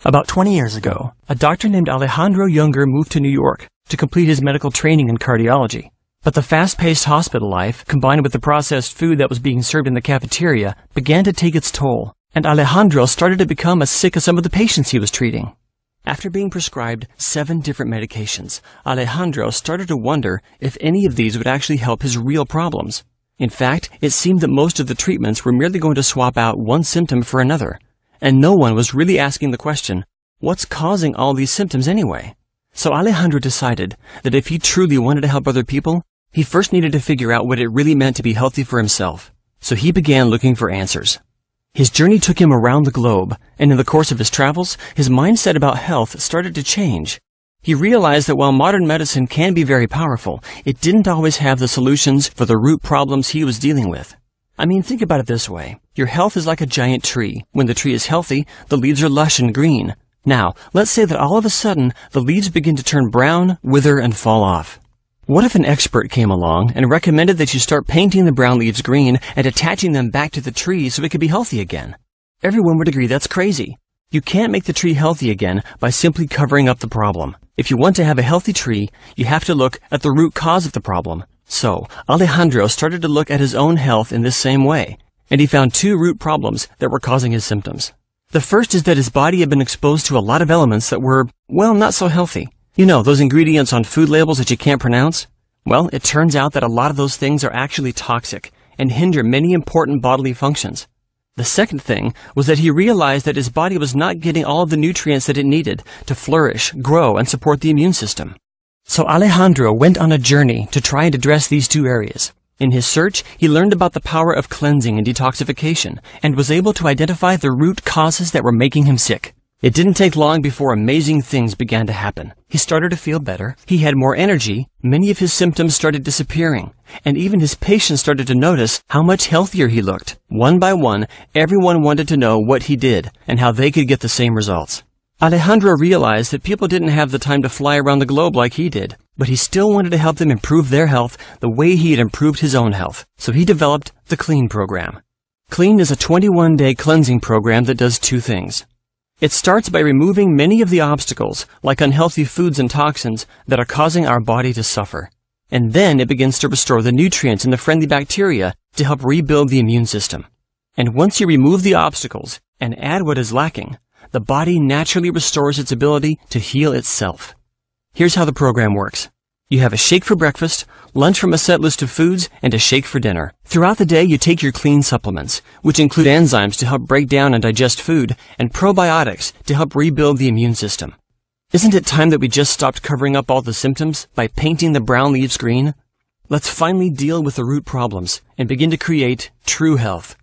About 20 years ago, a doctor named Alejandro Younger moved to New York to complete his medical training in cardiology. But the fast-paced hospital life, combined with the processed food that was being served in the cafeteria, began to take its toll, and Alejandro started to become as sick as some of the patients he was treating. After being prescribed 7 different medications, Alejandro started to wonder if any of these would actually help his real problems. In fact, it seemed that most of the treatments were merely going to swap out one symptom for another. And no one was really asking the question, what's causing all these symptoms anyway? So Alejandro decided that if he truly wanted to help other people, he first needed to figure out what it really meant to be healthy for himself. So he began looking for answers. His journey took him around the globe, and in the course of his travels, his mindset about health started to change. He realized that while modern medicine can be very powerful, it didn't always have the solutions for the root problems he was dealing with. I mean, think about it this way. Your health is like a giant tree. When the tree is healthy, the leaves are lush and green. Now, let's say that all of a sudden, the leaves begin to turn brown, wither, and fall off. What if an expert came along and recommended that you start painting the brown leaves green and attaching them back to the tree so it could be healthy again? Everyone would agree that's crazy. You can't make the tree healthy again by simply covering up the problem. If you want to have a healthy tree, you have to look at the root cause of the problem. So, Alejandro started to look at his own health in this same way, and he found 2 root problems that were causing his symptoms. The first is that his body had been exposed to a lot of elements that were, well, not so healthy. You know, those ingredients on food labels that you can't pronounce? Well, it turns out that a lot of those things are actually toxic and hinder many important bodily functions. The second thing was that he realized that his body was not getting all of the nutrients that it needed to flourish, grow, and support the immune system. So Alejandro went on a journey to try and address these 2 areas. In his search, he learned about the power of cleansing and detoxification, and was able to identify the root causes that were making him sick. It didn't take long before amazing things began to happen. He started to feel better, he had more energy, many of his symptoms started disappearing, and even his patients started to notice how much healthier he looked. One by one, everyone wanted to know what he did, and how they could get the same results. Alejandro realized that people didn't have the time to fly around the globe like he did, but he still wanted to help them improve their health the way he had improved his own health. So he developed the CLEAN program. CLEAN is a 21-day cleansing program that does 2 things. It starts by removing many of the obstacles, like unhealthy foods and toxins, that are causing our body to suffer. And then it begins to restore the nutrients and the friendly bacteria to help rebuild the immune system. And once you remove the obstacles and add what is lacking, the body naturally restores its ability to heal itself. Here's how the program works. You have a shake for breakfast, lunch from a set list of foods, and a shake for dinner. Throughout the day, you take your CLEAN supplements, which include enzymes to help break down and digest food, and probiotics to help rebuild the immune system. Isn't it time that we just stopped covering up all the symptoms by painting the brown leaves green? Let's finally deal with the root problems and begin to create true health.